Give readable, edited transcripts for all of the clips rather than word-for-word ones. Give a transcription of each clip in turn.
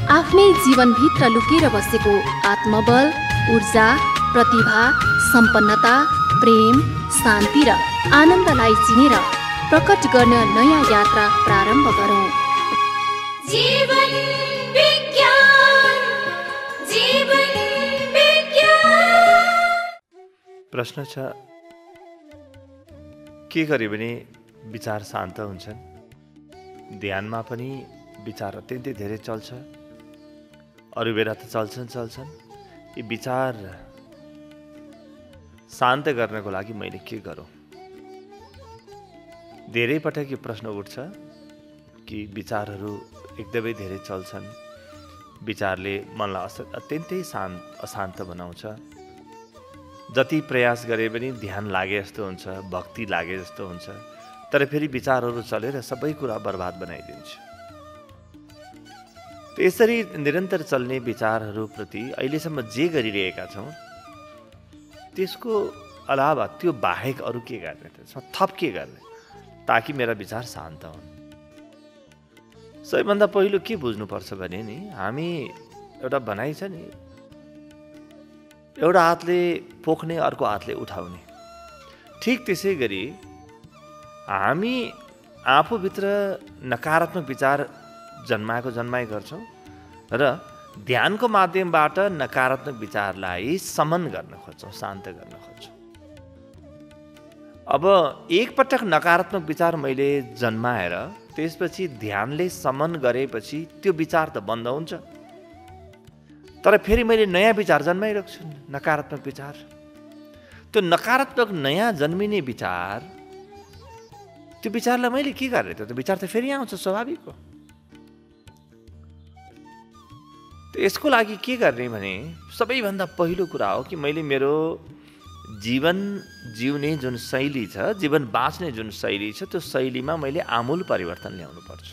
आफ्नै जीवनभित्र लुकेर बसेको आत्मबल, ऊर्जा, प्रतिभा, सम्पन्नता, प्रेम, शान्ति र आनन्दलाई चिनेर प्रकट गर्न नयाँ यात्रा प्रारम्भ गरौँ। जीवन विज्ञान, जीवन विज्ञान। प्रश्न छ, के गरे भने विचार शान्त हुन्छन्? ध्यानमा पनि विचार अत्यन्तै धेरै चल्छ, अरू बेला त चल्छन्। यी विचार शान्त गर्नको लागि मैले के गरौँ? धेरै पटक यो प्रश्न उठ्छ कि विचारहरू एकदमै धेरै चल्छन्, विचारले मनलाई अत्यन्तै अशान्त बनाउँछ। जति प्रयास गरे पनि ध्यान लागे जस्तो हुन्छ, भक्ति लागे जस्तो हुन्छ, तर फेरि विचारहरू चलेर सबै कुरा बर्बाद बनाइदिन्छ। यसरी निरन्तर चल्ने विचारहरूप्रति अहिलेसम्म जे गरिरहेका छौँ त्यसको अलावा त्यो बाहेक अरू के गर्ने, त्यसमा थप के गर्ने ताकि मेरा विचार शान्त हुन्? सबैभन्दा पहिलो के बुझ्नुपर्छ भने नि, हामी एउटा भनाइ छ नि, एउटा हातले पोख्ने अर्को हातले उठाउने। ठिक त्यसै गरी हामी आफूभित्र नकारात्मक विचार जन्माइ गर्छौँ र ध्यानको माध्यमबाट नकारात्मक विचारलाई समन गर्न खोज्छौँ, शान्त गर्न खोज्छौँ। अब एकपटक नकारात्मक विचार मैले जन्माएर त्यसपछि ध्यानले समन गरेपछि त्यो विचार त बन्द हुन्छ, तर फेरि मैले नयाँ विचार जन्माइरहेको छु, नकारात्मक विचार। त्यो नकारात्मक नयाँ जन्मिने विचार, त्यो विचारलाई मैले के गर्ने? त्यो विचार त फेरि आउँछ, स्वाभाविक हो। यसको लागि के गर्ने भने सबैभन्दा पहिलो कुरा हो कि मैले मेरो जीवन जिउने जुन शैली छ, जीवन बाँच्ने जुन शैली छ, त्यो शैलीमा मैले आमूल परिवर्तन ल्याउनु पर्छ।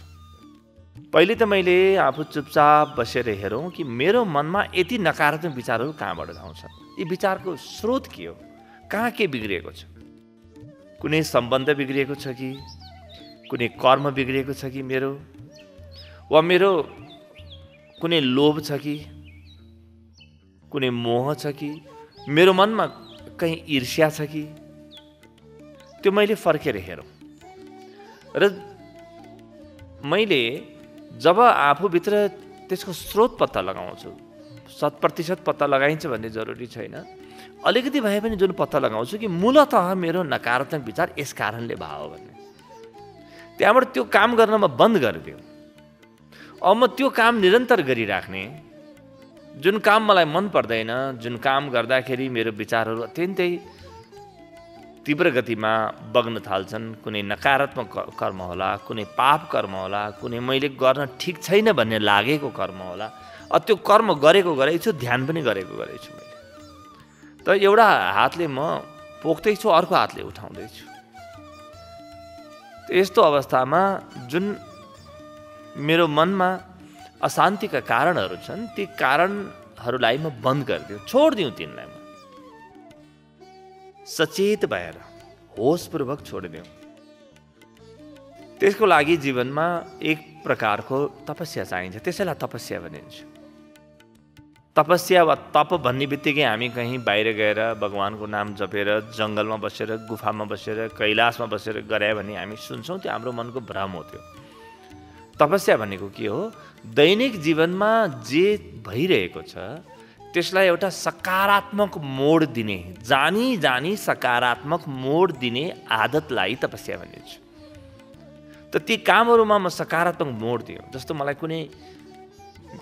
पहिले त मैले आफू चुपचाप बसेर हेरौँ कि मेरो मनमा यति नकारात्मक विचारहरू कहाँबाट आउँछ, यी विचारको स्रोत के हो, कहाँ के बिग्रिएको छ? कुनै सम्बन्ध बिग्रिएको छ कि, कुनै कर्म बिग्रिएको छ कि मेरो, वा मेरो कुनै लोभ छ कि, कुनै मोह छ कि, मेरो मनमा कहीँ ईर्ष्या छ कि, त्यो मैले फर्केर हेरौँ। र मैले जब आफूभित्र त्यसको स्रोत पत्ता लगाउँछु, 100% पत्ता लगाइन्छ भन्ने जरुरी छैन, अलिकति भए पनि जुन पत्ता लगाउँछु कि मूलतः मेरो नकारात्मक विचार यस कारणले भयो भन्ने, त्यहाँबाट त्यो काम गर्न म बन्द गरिदिउँ। अब म त्यो काम निरन्तर गरिराख्ने, जुन काम मलाई मन पर्दैन, जुन काम गर्दाखेरि मेरो विचारहरू अत्यन्तै तीव्र गतिमा बग्न थाल्छन्, कुनै नकारात्मक कर्म होला, कुनै पाप कर्म होला, कुनै मैले गर्न ठिक छैन भन्ने लागेको कर्म होला, त्यो कर्म गरेको ध्यान पनि गरेको मैले। त एउटा हातले म पोख्दैछु, अर्को हातले उठाउँदैछु। यस्तो अवस्थामा जुन मेरो मनमा अशान्तिका कारणहरू छन्, ती कारणहरूलाई म बन्द गरिदिउँ, छोडिदिउँ, तिनलाई म सचेत भएर होसपूर्वक छोडिदिउँ। त्यसको लागि जीवनमा एक प्रकारको तपस्या चाहिन्छ, त्यसैलाई तपस्या भनिन्छ। तपस्या वा तप भन्ने बित्तिकै हामी कहीँ बाहिर गएर भगवानको नाम जपेर, जङ्गलमा बसेर, गुफामा बसेर, कैलाशमा बसेर गरे भने हामी सुन्छौँ, त्यो हाम्रो मनको भ्रम हो। त्यो तपस्या भनेको के हो? दैनिक जीवनमा जे भइरहेको छ त्यसलाई एउटा सकारात्मक मोड दिने, जानी सकारात्मक मोड दिने आदतलाई तपस्या भनिन्छ। त ती कामहरूमा म सकारात्मक मोड दिउँ। जस्तो मलाई कुनै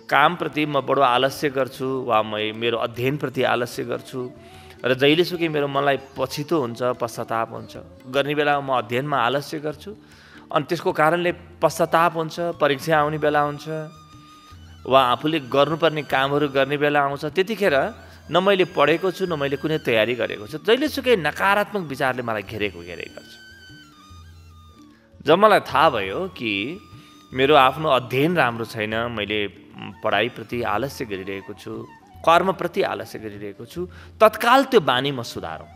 कामप्रति म बडो आलस्य गर्छु, वा मेरो अध्ययनप्रति आलस्य गर्छु, र जहिलेसुकै मेरो मनलाई पछितो हुन्छ, पश्चाताप हुन्छ, गर्ने बेला म अध्ययनमा आलस्य गर्छु, अनि त्यसको कारणले पश्चाताप हुन्छ, परीक्षा आउने बेला हुन्छ, वा आफूले गर्नुपर्ने कामहरू गर्ने बेला आउँछ, त्यतिखेर न मैले पढेको छु, न मैले कुनै तयारी गरेको छु, जहिलेसुकै नकारात्मक विचारले मलाई घेरेको गर्छ। जब मलाई थाहा भयो कि मेरो आफ्नो अध्ययन राम्रो छैन, मैले पढाइप्रति आलस्य गरिरहेको छु, कर्मप्रति आलस्य गरिरहेको छु, तत्काल त्यो बानी म सुधारौँ।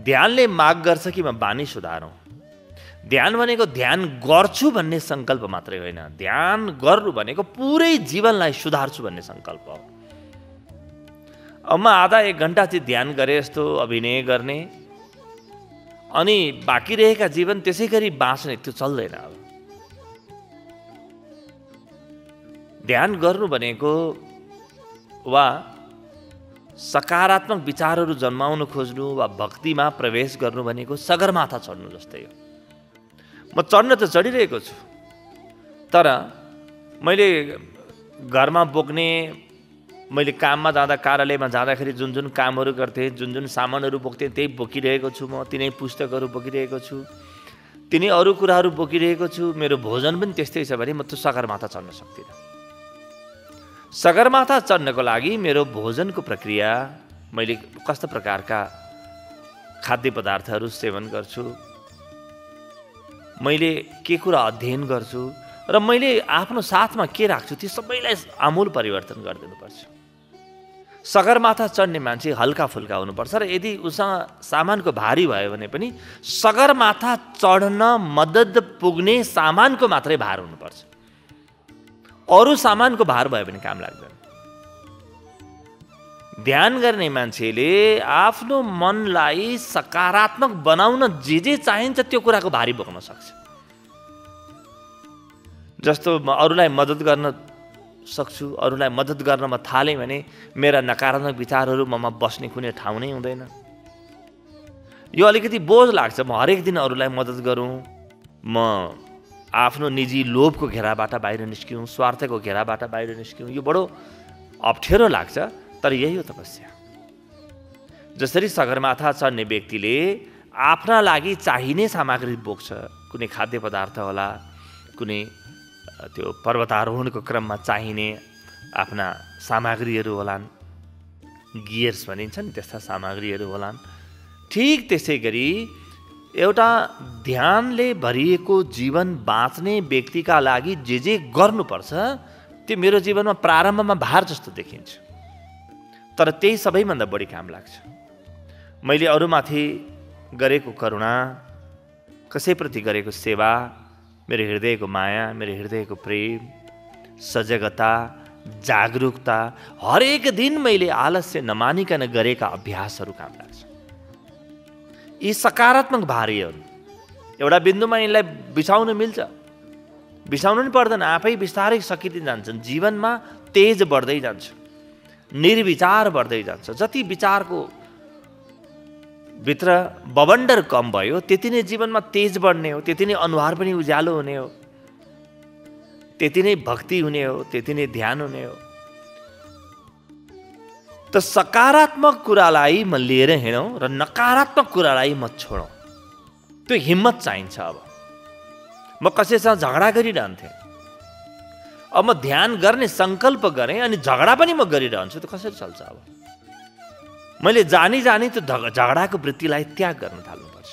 ध्यानले माग गर्छ कि म बानी सुधारौँ। ध्यान भनेको ध्यान गर्छु भन्ने सङ्कल्प मात्रै होइन, ध्यान गर्नु भनेको पुरै जीवनलाई सुधार्छु भन्ने सङ्कल्प हो। अब म आधा 1 घन्टा चाहिँ ध्यान गरे जस्तो अभिनय गर्ने अनि बाँकी रहेका जीवन त्यसै गरी बाँच्ने, त्यो चल्दैन। अब ध्यान गर्नु भनेको वा सकारात्मक विचारहरू जन्माउन खोज्नु वा भक्तिमा प्रवेश गर्नु भनेको सगरमाथा चढ्नु जस्तै हो। म चढ्न त चढिरहेको छु, तर मैले घरमा बोक्ने, मैले काममा जाँदा, कार्यालयमा जाँदाखेरि जुन जुन कामहरू गर्थेँ, जुन जुन सामानहरू बोक्थेँ त्यही बोकिरहेको छु। म तिनै पुस्तकहरू बोकिरहेको छु, तिनै अरू कुराहरू बोकिरहेको छु। मेरो भोजन पनि त्यस्तै छ भने म त्यो सगरमाथा चढ्न सक्दिनँ। सगरमाथा चढ्नको लागि मेरो भोजनको प्रक्रिया, मैले कस्ता प्रकारका खाद्य पदार्थहरू सेवन गर्छु, मैले के कुरा अध्ययन गर्छु र मैले आफ्नो साथमा के राख्छु, त्यो सबैलाई आमूल परिवर्तन गरिदिनुपर्छ। सगरमाथा चढ्ने मान्छे हल्का फुल्का हुनुपर्छ र यदि उसँग सामानको भारी भयो भने पनि सगरमाथा चढ्न मद्दत पुग्ने सामानको मात्रै भार हुनुपर्छ। अरू सामानको भार भयो भने काम लाग्दैन। ध्यान गर्ने मान्छेले आफ्नो मनलाई सकारात्मक बनाउन जे चाहिन्छ त्यो कुराको भारी बोक्न सक्छ। जस्तो म अरूलाई मद्दत गर्न सक्छु, अरूलाई मद्दत गर्न म थालेँ भने मेरा नकारात्मक विचारहरू ममा बस्ने कुनै ठाउँ नै हुँदैन। यो अलिकति बोझ लाग्छ। म हरेक दिन अरूलाई मद्दत गरौँ, म आफ्नो निजी लोभको घेराबाट बाहिर निस्क्यौँ, स्वार्थको घेराबाट बाहिर निस्क्यौँ, यो बडो अप्ठ्यारो लाग्छ। तर यही हो तपस्या। जसरी सगरमाथा चढ्ने व्यक्तिले आफ्ना लागि चाहिने सामग्री बोक्छ, कुनै खाद्य पदार्थ होला, कुनै त्यो पर्वतारोहणको क्रममा चाहिने आफ्ना सामग्रीहरू होलान्, गियर्स भनिन्छ नि, त्यस्ता सामग्रीहरू होलान्। ठिक त्यसै गरी एउटा ध्यानले भरिएको जीवन बाँच्ने व्यक्तिका लागि जे गर्नुपर्छ त्यो मेरो जीवनमा प्रारम्भमा भार जस्तो देखिन्छ, तर त्यही सबैभन्दा बढी काम लाग्छ। मैले अरूमाथि गरेको करुणा, कसैप्रति गरेको सेवा, मेरो हृदयको माया, मेरो हृदयको प्रेम, सजगता, जागरुकता, हरेक दिन मैले आलस्य नमानिकन गरेका अभ्यासहरू काम लाग्छ। यी सकारात्मक भारीहरू एउटा बिन्दुमा यिनलाई बिसाउन मिल्छ, बिसाउनु पनि पर्दैन, आफै बिस्तारै सकिँदै जान्छन्। जीवनमा तेज बढ्दै जान्छ, निर्विचार बढ्दै जान्छ। जति विचारको भित्र बवन्डर कम भयो त्यति नै जीवनमा तेज बढ्ने हो, त्यति नै अनुहार पनि उज्यालो हुने हो, त्यति नै भक्ति हुने हो, त्यति नै ध्यान हुने हो। त सकारात्मक कुरालाई म लिएर हिँडौँ र नकारात्मक कुरालाई म छोडौँ, त्यो हिम्मत चाहिन्छ। अब म कसैसँग झगडा गरिरहन्थेँ, अब म ध्यान गर्ने सङ्कल्प गरेँ अनि झगडा पनि म गरिरहन्छु, त्यो कसरी चल्छ? अब मैले जानी त्यो झगडाको वृत्तिलाई त्याग गर्न थाल्नुपर्छ।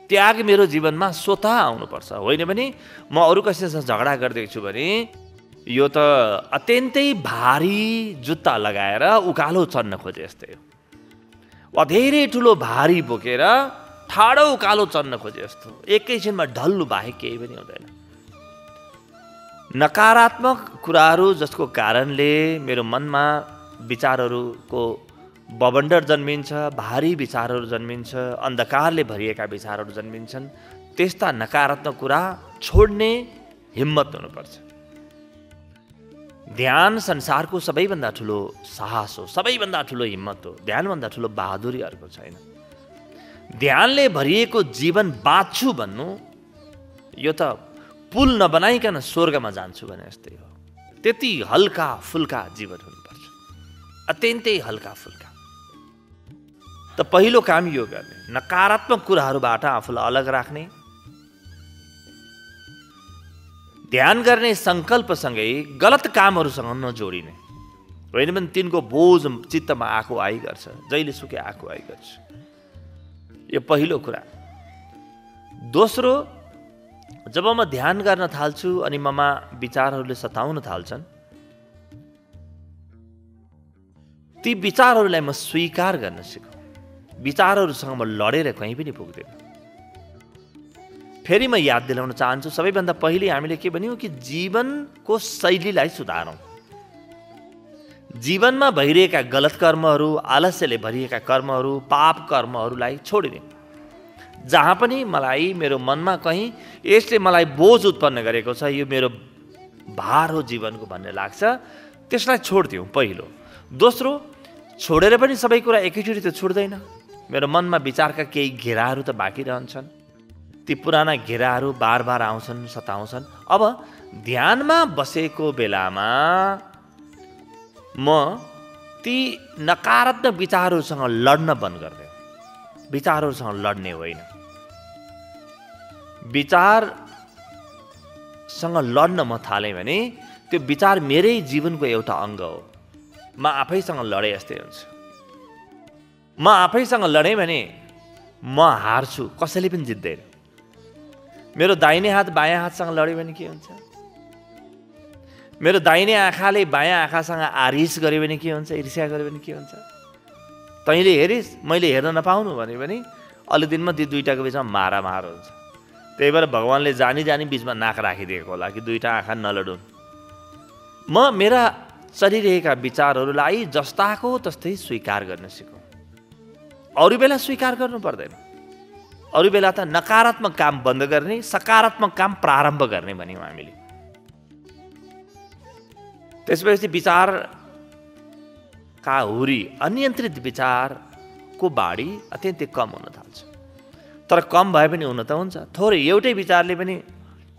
त्याग मेरो जीवनमा स्वतः आउनुपर्छ। होइन भने म अरू कसैसँग झगडा गर्दैछु भने यो त अत्यन्तै भारी जुत्ता लगाएर उकालो चढ्न खोजे जस्तै हो, वा धेरै ठुलो भारी बोकेर ठाडो उकालो चढ्न खोजे जस्तो, एकैछिनमा ढल्नु बाहेक केही पनि हुँदैन। नकारात्मक कुराहरू जसको कारणले मेरो मनमा विचारहरूको बवन्डर जन्मिन्छ, भारी विचारहरू जन्मिन्छ, अन्धकारले भरिएका विचारहरू जन्मिन्छन्, त्यस्ता नकारात्मक कुरा छोड्ने हिम्मत हुनुपर्छ। ध्यान संसारको सबैभन्दा ठुलो साहस हो, सबैभन्दा ठुलो हिम्मत हो। ध्यानभन्दा ठुलो बहादुरी अर्को छैन। ध्यानले भरिएको जीवन बाँच्छु भन्नु यो त पुल नबनाइकन स्वर्गमा जान्छु भने जस्तै हो। त्यति हल्का फुल्का जीवन हुनुपर्छ, अत्यन्तै हल्का फुल्का। त पहिलो काम यो गर्ने, नकारात्मक कुराहरूबाट आफूलाई अलग राख्ने, ध्यान गर्ने सङ्कल्पसँगै गलत कामहरूसँग नजोडिने। होइन भने तिनको बोझ चित्तमा आएको आइ गर्छ, जहिले सुकै आएको आइ गर्छ। यो पहिलो कुरा। दोस्रो, जब म ध्यान गर्न थाल्छु अनि ममा विचारहरूले सताउन थाल्छन्, ती विचारहरूलाई म स्वीकार गर्न सिकौँ। विचारहरूसँग म लडेर कहीँ पनि पुग्दैन। फेरि म याद दिलाउन चाहन्छु, सबैभन्दा पहिले हामीले के भन्यौँ कि जीवनको शैलीलाई सुधारौँ। जीवनमा भइरहेका गलत कर्महरू, आलस्यले भरिएका कर्महरू, पाप कर्महरूलाई छोडिदिउँ। जहाँ पनि मलाई मेरो मनमा कहीँ यसले मलाई बोझ उत्पन्न गरेको छ, यो मेरो भार हो जीवनको भन्ने लाग्छ, त्यसलाई छोडिदिउँ पहिलो। दोस्रो, छोडेर पनि सबै कुरा एकैचोटि त छुट्दैन। मेरो मनमा विचारका केही घेराहरू त बाँकी रहन्छन्। ती पुराना घेराहरू बार बार आउँछन्, सताउँछन्। अब ध्यानमा बसेको बेलामा म ती नकारात्मक विचारहरूसँग लड्न बन्द गरिदिएँ। विचारहरूसँग लड्ने होइन, विचारसँग लड्न म थालेँ भने त्यो विचार मेरै जीवनको एउटा अङ्ग हो। म आफैसँग लडे जस्तै हुन्छ। म आफैसँग लडेँ भने म हार्छु, कसैले पनि जित्दैन। मेरो दाहिने हात बायाँ हातसँग लड्यो भने के हुन्छ? मेरो दाहिने आँखाले बायाँ आँखासँग आरिस गर्यो भने के हुन्छ? ईर्ष्या गर्यो भने के हुन्छ? तैँले हेरिस्, मैले हेर्न नपाउनु भन्यो भने अलि दिनमा ती दुईटाको बिचमा मारामार हुन्छ। त्यही भएर भगवान्ले जानी जानी बिचमा नाक राखिदिएको होला कि दुईटा आँखा नलडुन्। म मेरा चलिरहेका विचारहरूलाई जस्ताको तस्तै स्वीकार गर्न सिकौँ। अरू बेला स्वीकार गर्नु पर्दैन। अरू बेला त नकारात्मक काम बन्द गर्ने, सकारात्मक काम प्रारम्भ गर्ने भन्यौँ हामीले। त्यसपछि विचारका हुरी, अनियन्त्रित विचारको बाढी अत्यन्तै कम हुन थाल्छ। तर कम भए पनि हुन त हुन्छ। थोरै एउटै विचारले पनि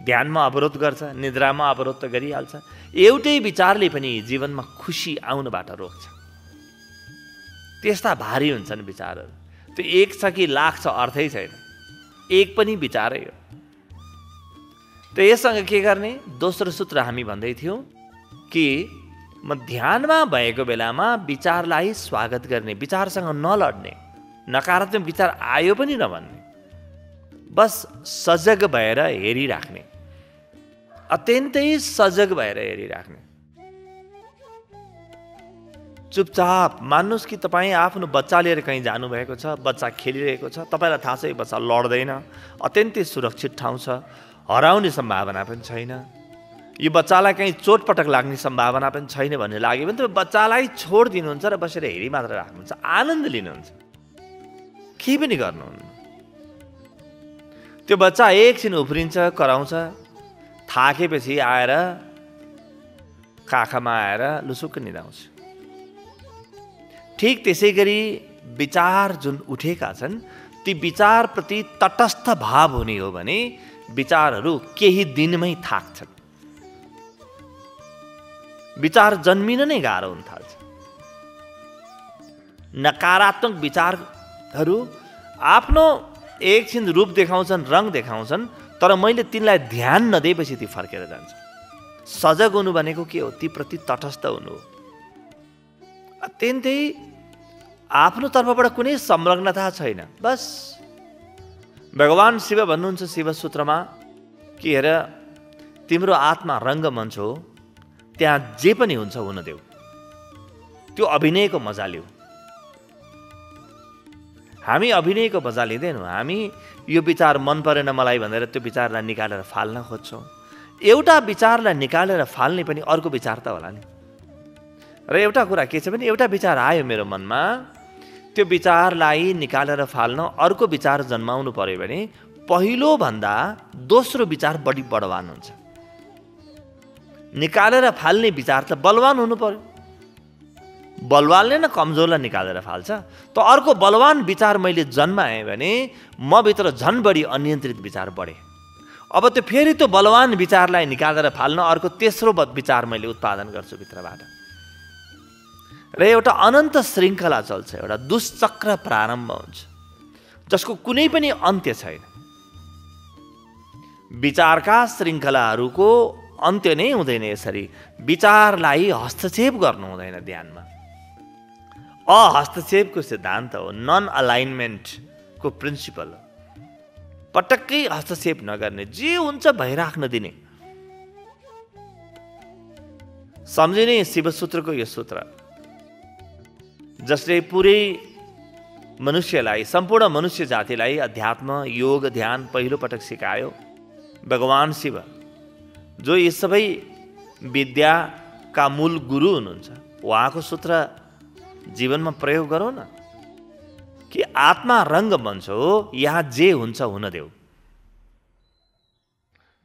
ध्यानमा अवरोध गर्छ, निद्रामा अवरोध त गरिहाल्छ। एउटै विचारले पनि जीवनमा खुसी आउनबाट रोक्छ। त्यस्ता भारी हुन्छन् विचारहरू। त्यो एक छ कि लाख छ अर्थै छैन, एक पनि विचारै हो। त यससँग के गर्ने? दोस्रो सूत्र हामी भन्दै थियौँ कि म ध्यानमा भएको बेलामा विचारलाई स्वागत गर्ने, विचारसँग नलड्ने, नकारात्मक विचार आयो पनि नभन्ने, बस सजग भएर हेरिराख्ने, अत्यन्तै सजग भएर हेरिराख्ने। चुपचाप मान्नुहोस् कि तपाईँ आफ्नो बच्चा लिएर कहीँ जानुभएको छ, बच्चा खेलिरहेको छ, तपाईँलाई थाहा छ यो बच्चा लड्दैन, अत्यन्तै सुरक्षित ठाउँ छ, हराउने सम्भावना पनि छैन, यो बच्चालाई कहीँ चोटपटक लाग्ने सम्भावना पनि छैन भन्ने लाग्यो भने तपाईँ बच्चालाई छोडिदिनुहुन्छ र बसेर हेरि मात्र राख्नुहुन्छ, आनन्द लिनुहुन्छ, केही पनि गर्नुहुन्न। त्यो बच्चा एकछिन उफ्रिन्छ, कराउँछ, थाकेपछि आएर काखमा आएर लुसुक्क निदाउँछ। ठिक त्यसै गरी विचार जुन उठेका छन् ती विचारप्रति तटस्थ भाव हुने हो भने विचारहरू केही दिनमै थाक्छन्। विचार जन्मिन नै गाह्रो हुन थाल्छ। नकारात्मक विचारहरू आफ्नो एकछिन रूप देखाउँछन्, रङ देखाउँछन्, तर मैले तिनलाई ध्यान नदिएपछि ती फर्केर जान्छ। सजग हुनु भनेको के हो? ती प्रति तटस्थ हुनु हो। अत्यन्तै आफ्नो तर्फबाट कुनै संलग्नता छैन। बस भगवान् शिव भन्नुहुन्छ शिव सूत्रमा कि हेर, तिम्रो आत्मा रङ्गमञ्च हो, त्यहाँ जे पनि हुन्छ हुन देऊ, त्यो अभिनयको मजा लिऊ। हामी अभिनयको मजा लिँदैनौँ। हामी यो विचार मन परेन मलाई भनेर त्यो विचारलाई निकालेर फाल्न खोज्छौँ। एउटा विचारलाई निकालेर फाल्ने पनि अर्को विचार त होला नि। र एउटा कुरा के छ भने एउटा विचार आयो मेरो मनमा, त्यो विचारलाई निकालेर फाल्न अर्को विचार जन्माउनु पर्यो भने पहिलो भन्दा दोस्रो विचार बढी बलवान हुन्छ। निकालेर फाल्ने विचार त बलवान हुनु पर्यो। बलवानले न कमजोरलाई निकालेर फाल्छ। त अर्को बलवान विचार मैले जन्माएँ भने म भित्र झन् बढी अनियन्त्रित विचार बढे। अब त्यो फेरि त्यो बलवान विचारलाई निकालेर फाल्न अर्को तेस्रो विचार मैले उत्पादन गर्छु भित्रबाट। र एउटा अनन्त श्रृङ्खला चल्छ, एउटा दुष्चक्र प्रारम्भ हुन्छ जसको कुनै पनि अन्त्य छैन। विचारका श्रृङ्खलाहरूको अन्त्य नै हुँदैन। यसरी विचारलाई हस्तक्षेप गर्नु हुँदैन ध्यानमा। अहस्तक्षेपको सिद्धान्त हो, नन अलाइनमेन्टको प्रिन्सिपल हो। पटक्कै हस्तक्षेप नगर्ने, जे हुन्छ भइराख्न दिने। सम्झिने शिवसूत्रको यो सूत्र जसले पुरै मनुष्यलाई, सम्पूर्ण मनुष्य जातिलाई अध्यात्म, योग, ध्यान पहिलो पटक सिकायो भगवान शिव, जो यी सबै विद्याका मूल गुरु हुनुहुन्छ। उहाँको सूत्र जीवनमा प्रयोग गरौँ न कि आत्मा रङ्गमञ्च हो, यहाँ जे हुन्छ हुन देऊ।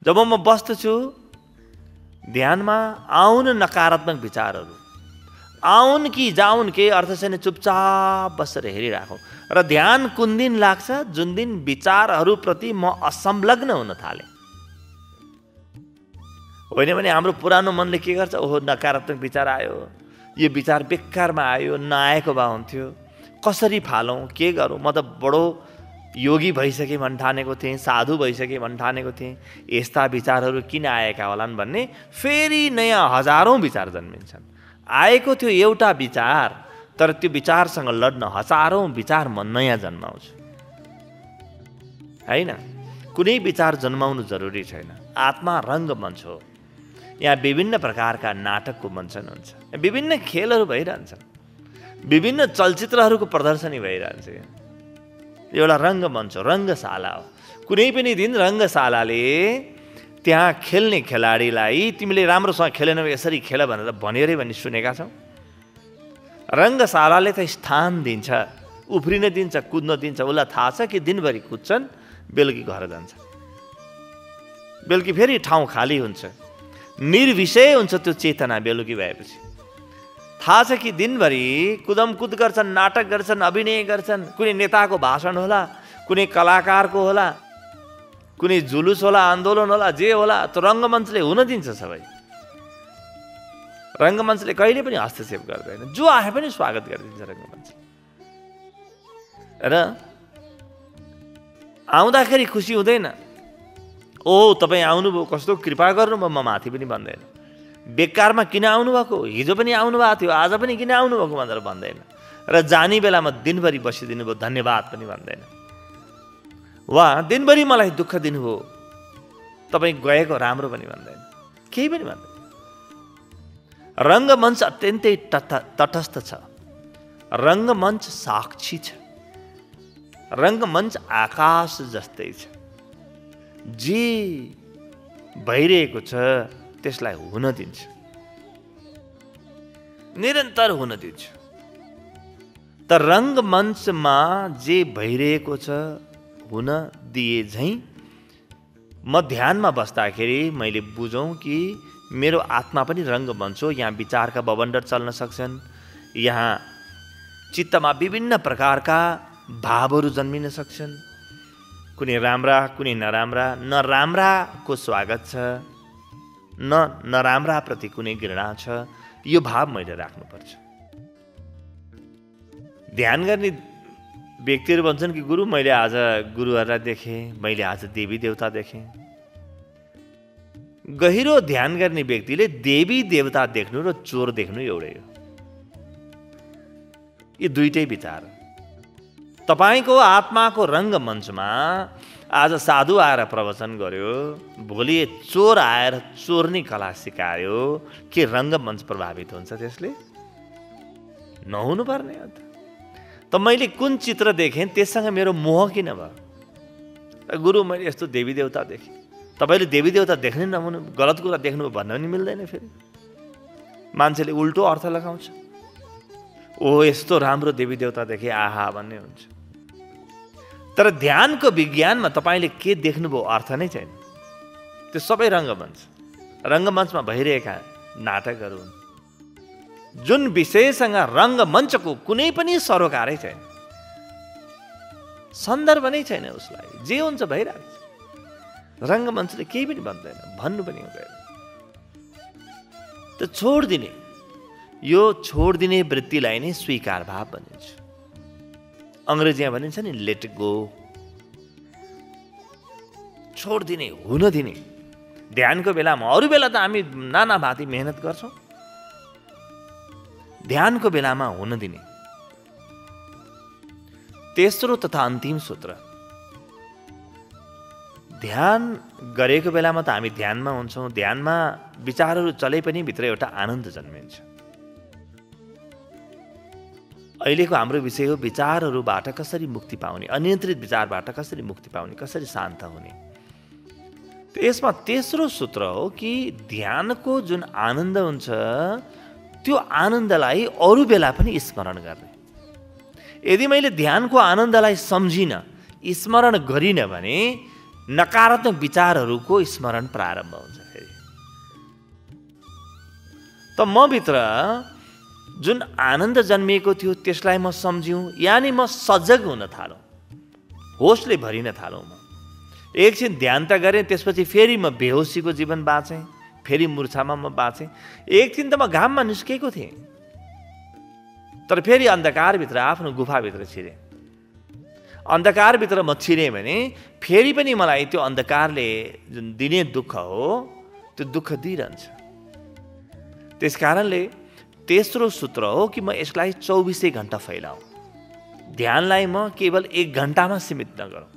जब म बस्दछु ध्यानमा, आउन नकारात्मक विचारहरू, आउन कि जाउन केही अर्थ छैन, चुपचाप बसेर हेरिराखौँ। र ध्यान कुन दिन लाग्छ? जुन दिन विचारहरूप्रति म असंलग्न हुन थालेँ। होइन भने हाम्रो पुरानो मनले के गर्छ? ओहो, नकारात्मक विचार आयो, यो विचार बेकारमा आयो, नआएको भए हुन्थ्यो, कसरी फालौँ, के गरौँ? म त बडो योगी भइसकेँ भन्ठानेको थिएँ, साधु भइसकेँ भन्ठानेको थिएँ, यस्ता विचारहरू किन आएका होलान् भन्ने फेरि नयाँ हजारौँ विचार जन्मिन्छन्। आएको थियो एउटा विचार, तर त्यो विचारसँग लड्न हजारौँ विचार म नयाँ जन्माउँछु। होइन, कुनै विचार जन्माउनु जरुरी छैन। आत्मा रङ्गमञ्च हो। यहाँ विभिन्न प्रकारका नाटकको मञ्चन हुन्छ, विभिन्न खेलहरू भइरहन्छन्, विभिन्न चलचित्रहरूको प्रदर्शनी भइरहन्छ। एउटा रङ्गमञ्च हो, रङ्गशाला हो। कुनै पनि दिन रङ्गशालाले त्यहाँ खेल्ने खेलाडीलाई तिमीले राम्रोसँग खेलेन यसरी खेल भनेर भनेरै भन्ने सुनेका छौ। रङ्गशालाले त स्थान दिन्छ, उफ्रिन दिन्छ, कुद्न दिन्छ। उसलाई थाहा छ कि दिनभरि कुद्छन्, बेलुकी घर जान्छ, बेलुकी फेरि ठाउँ खाली हुन्छ, निर्विषय हुन्छ त्यो चेतना। बेलुकी भएपछि थाहा छ कि दिनभरि कुदमकुद गर्छन्, नाटक गर्छन्, अभिनय गर्छन्, कुनै नेताको भाषण होला, कुनै कलाकारको होला, कुनै जुलुस होला, आन्दोलन होला, जे होला, त्यो रङ्गमञ्चले हुन दिन्छ सबै। रङ्गमञ्चले कहिले पनि हस्तक्षेप गर्दैन, जो आए पनि स्वागत गरिदिन्छ रङ्गमञ्च। र आउँदाखेरि खुसी हुँदैन, ओ तपाईँ आउनुभयो, कस्तो कृपा गर्नुभयो, म माथि पनि भन्दैन। बेकारमा किन आउनुभएको, हिजो पनि आउनुभएको थियो, आज पनि किन आउनुभएको भनेर भन्दैन। र जाने बेलामा दिनभरि बसिदिनु भयो, धन्यवाद पनि भन्दैन। वा दिनभरि मलाई दुःख दिनुभयो, तपाईँ गएको राम्रो पनि भन्दैन, केही पनि भन्दैन। रङ्गमञ्च अत्यन्तै तटस्थ छ। रङ्गमञ्च साक्षी छ। रङ्गमञ्च आकाश जस्तै छ। जे भइरहेको छ त्यसलाई हुन दिन्छ, निरन्तर हुन दिन्छ। त रङ्गमञ्चमा जे भइरहेको छ हुन दिए झैँ म ध्यानमा बस्दाखेरि मैले बुझौँ कि मेरो आत्मा पनि रङ्गमञ्च हो। यहाँ विचारका बवण्डर चल्न सक्छन्, यहाँ चित्तमा विभिन्न प्रकारका भावहरू जन्मिन सक्छन्, कुनै राम्रा, कुनै नराम्रा। नराम्राको स्वागत छ, नराम्राप्रति कुनै घृणा छ। यो भाव मैले राख्नुपर्छ। ध्यान गर्ने व्यक्तिहरू भन्छन् कि गुरु मैले आज गुरुहरूलाई देखेँ, मैले आज देवी देवता देखेँ। गहिरो ध्यान गर्ने व्यक्तिले देवी देवता देख्नु र चोर देख्नु एउटै हो। यी दुईटै विचार। तपाईँको आत्माको रङ्गमञ्चमा आज साधु आएर प्रवचन गर्यो, भोलि चोर आएर चोर्ने कला सिकायो, के रङ्गमञ्च प्रभावित हुन्छ? त्यसले नहुनुपर्ने हो त मैले कुन चित्र देखेँ त्यससँग मेरो मोह किन भयो? गुरु मैले यस्तो देवी देवता देखेँ। तपाईँले देवी देवता देख्ने नहुनु, गलत कुरा देख्नु भन्न पनि मिल्दैन। फेरि मान्छेले उल्टो अर्थ लगाउँछ, ओ यस्तो राम्रो देवी देवता देखेँ आहा भन्ने हुन्छ। तर ध्यानको विज्ञानमा तपाईँले के देख्नुभयो अर्थ नै छैन। त्यो सबै रङ्गमञ्च, रङ्गमञ्चमा भइरहेका नाटकहरू हुन्। जुन विषयसँग रङ्गमञ्चको कुनै पनि सरोकारै छैन, सन्दर्भ नै छैन, उसलाई जे हुन्छ भइरहेको छ। रङ्गमञ्चले केही पनि भन्दैन, भन्नु पनि हुँदैन। त छोडिदिने, यो छोडिदिने वृत्तिलाई नै स्वीकार भाव भनिन्छ। अङ्ग्रेजीमा भनिन्छ नि लेट गो, छोडिदिने, हुन दिने। ध्यानको बेलामा, अरू बेला त हामी नाना भाँति मेहनत गर्छौँ, ध्यानको बेलामा हुन दिने। तेस्रो तथा अन्तिम सूत्र, ध्यान गरेको बेलामा त हामी ध्यानमा हुन्छौँ, ध्यानमा विचारहरू चले पनि भित्र एउटा आनन्द जन्मिन्छ। अहिलेको हाम्रो विषय हो विचारहरूबाट कसरी मुक्ति पाउने, अनियन्त्रित विचारबाट कसरी मुक्ति पाउने, कसरी शान्त हुने। यसमा तेस्रो सूत्र हो कि ध्यानको जुन आनन्द हुन्छ त्यो आनन्दलाई अरू बेला पनि स्मरण गर्ने। यदि मैले ध्यानको आनन्दलाई सम्झिनँ, स्मरण गरिनँ भने नकारात्मक विचारहरूको स्मरण प्रारम्भ हुन्छ। फेरि त मभित्र जुन आनन्द जन्मिएको थियो त्यसलाई म सम्झ्यौँ, यानि म सजग हुन थालौँ, होसले भरिन थालौँ। म एकछिन ध्यान त गरेँ, त्यसपछि फेरि म बेहोसीको जीवन बाँचेँ, फेरि मूर्छामा म बाँचेँ। एकछिन त म घाममा निस्केको थिएँ, तर फेरि अन्धकारभित्र आफ्नो गुफाभित्र छिरेँ। अन्धकारभित्र म छिरेँ भने फेरि पनि मलाई त्यो अन्धकारले जुन दिने दुःख हो त्यो दुःख दिइरहन्छ। त्यस कारणले तेस्रो सूत्र हो कि म यसलाई 24 घण्टा फैलाऊँ। ध्यानलाई म केवल 1 घण्टामा सीमित नगरौँ।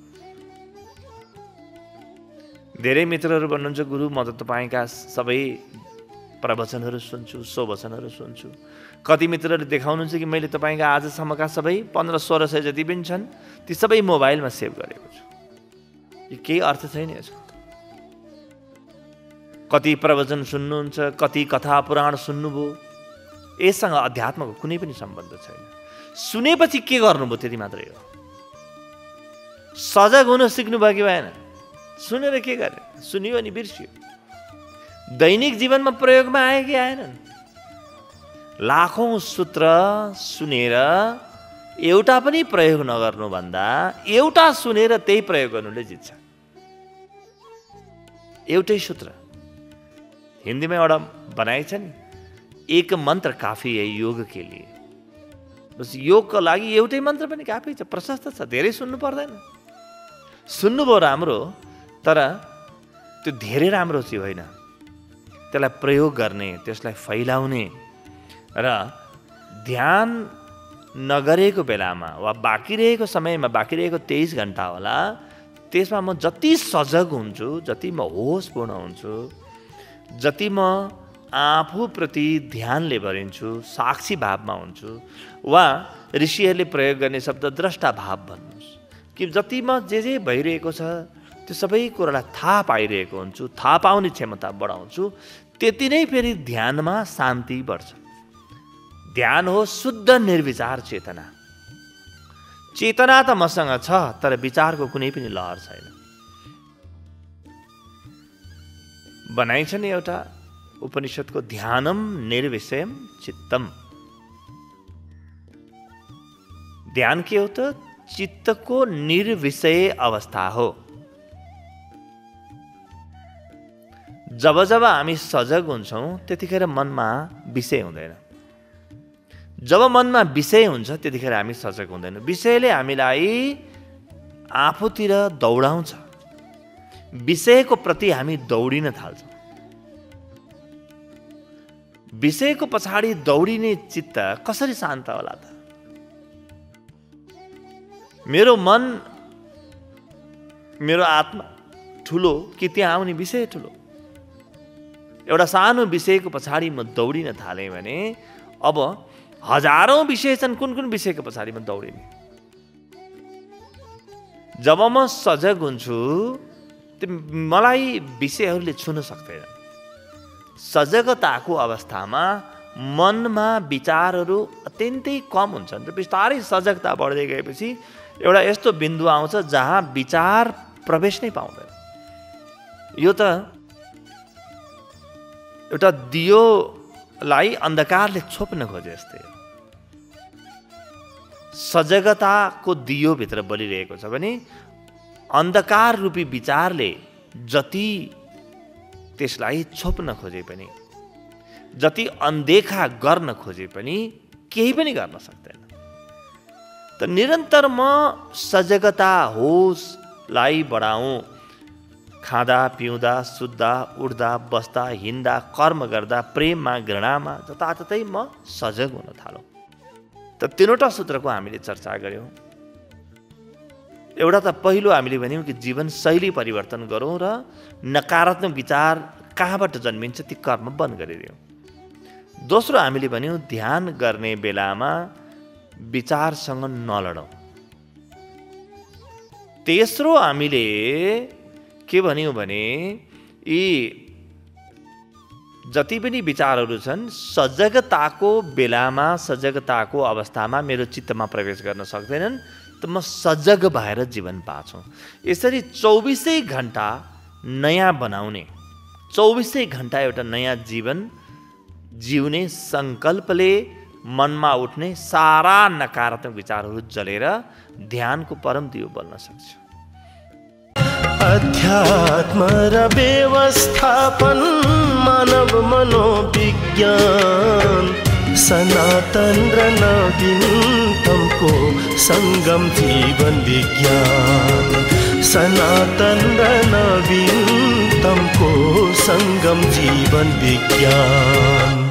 धेरै मित्रहरू भन्नुहुन्छ, गुरु म त तपाईँका सबै प्रवचनहरू सुन्छु, सोवचनहरू सुन्छु। कति मित्रहरूले देखाउनुहुन्छ कि मैले तपाईँका आजसम्मका सबै 1500-1600 जति पनि छन् ती सबै मोबाइलमा सेभ गरेको छु। यो केही अर्थ छैन यसको। कति प्रवचन सुन्नुहुन्छ, कति कथा पुराण सुन्नुभयो, यससँग अध्यात्मको कुनै पनि सम्बन्ध छैन। सुनेपछि के गर्नुभयो त्यति मात्रै हो। सजग हुन सिक्नुभयो कि भएन? सुनेर के गरे? सुनियो अनि बिर्सियो। दैनिक जीवनमा प्रयोगमा आए कि आएनन्? लाखौं सूत्र सुनेर एउटा पनि प्रयोग नगर्नुभन्दा एउटा सुनेर त्यही प्रयोग गर्नुले जित्छ। एउटै सूत्र हिन्दीमा एउटा बनाइ छ नि, एक मन्त्र काफी है योग के लिए। बस योगको लागि एउटै मन्त्र पनि काफी छ, प्रशस्त छ, धेरै सुन्नु पर्दैन। सुन्नुभयो राम्रो, तर त्यो धेरै राम्रो चाहिँ होइन। त्यसलाई प्रयोग गर्ने, त्यसलाई फैलाउने र ध्यान नगरेको बेलामा वा बाँकी रहेको समयमा, बाँकी रहेको 23 घण्टा होला, त्यसमा म जति सजग हुन्छु, जति म होसपूर्ण हुन्छु, जति म आफूप्रति ध्यानले भरिन्छु, साक्षी भावमा हुन्छु, वा ऋषिहरूले प्रयोग गर्ने शब्द द्रष्टा भाव भन्नुहोस्, कि जति म जे भइरहेको छ त्यो सबै कुरालाई थाहा पाइरहेको हुन्छु, थाहा पाउने क्षमता बढाउँछु, त्यति नै फेरि ध्यानमा शान्ति बढ्छ। ध्यान हो शुद्ध निर्विचार चेतना। चेतना त मसँग छ, तर विचारको कुनै पनि लहर छैन। बनाइ छ नि एउटा उपनिषदको, ध्यानम निर्विषयम चित्तम। ध्यान के हो त? चित्तको निर्विषय अवस्था हो। जब जब हामी सजग हुन्छौँ त्यतिखेर मनमा विषय हुँदैन। जब मनमा विषय हुन्छ त्यतिखेर हामी सजग हुँदैनौँ। विषयले हामीलाई आफूतिर दौडाउँछ, विषयको प्रति हामी दौडिन थाल्छौँ। विषयको पछाडि दौडिने चित्त कसरी शान्त होला त? मेरो मन, मेरो आत्मा ठुलो कि त्यहाँ आउने विषय ठुलो? एउटा सानो विषयको पछाडि म दौडिन थालेँ भने अब हजारौं विषय छन्, कुन कुन विषयको पछाडि म दौडिने? जब म सजग हुन्छु मलाई विषयहरूले छुन सक्दैन। सजगताको अवस्थामा मनमा विचारहरू अत्यन्तै कम हुन्छन् र बिस्तारै सजगता बढ्दै गएपछि एउटा यस्तो बिन्दु आउँछ जहाँ विचार प्रवेश नै पाउँदैन। यो त एउटा दियोलाई अन्धकारले छोप्न खोजे जस्तै हो। सजगताको दियोभित्र बलिरहेको छ भने अन्धकार रूपी विचारले जति त्यसलाई छोप्न खोजे पनि, जति अनदेखा गर्न खोजे पनि केही पनि गर्न सक्दैन। त निरन्तर म सजगता होसलाई बढाउँ, खाँदा पिउँदा सुत्दा उड्दा बस्दा हिँड्दा कर्म गर्दा प्रेममा घृणामा जताततै म सजग हुन थालौँ। त तीनवटा सूत्रको हामीले चर्चा गऱ्यौँ। एउटा त पहिलो हामीले भन्यौँ कि जीवनशैली परिवर्तन गरौँ र नकारात्मक विचार कहाँबाट जन्मिन्छ ती कर्म बन्द गरिदियौँ। दोस्रो हामीले भन्यौँ ध्यान गर्ने बेलामा विचारसँग नलडौँ। तेस्रो हामीले के भन्यौँ भने यी जति पनि विचारहरू छन् सजगताको बेलामा, सजगताको अवस्थामा मेरो चित्तमा प्रवेश गर्न सक्दैनन्, त म सजग भएर जीवन बाँचौँ। यसरी 24 घण्टा नयाँ बनाउने, 24 घण्टा एउटा नयाँ जीवन जिउने सङ्कल्पले मनमा उठ्ने सारा नकारात्मक विचारहरू जलेर ध्यानको परम दियो बल्न सक्छ। अध्यात्म र व्यवस्थापन मानव मनोविज्ञान सनातन र नवीनतमको सङ्गम जीवन विज्ञान सनातन र नवीनतमको सङ्गम जीवन विज्ञान।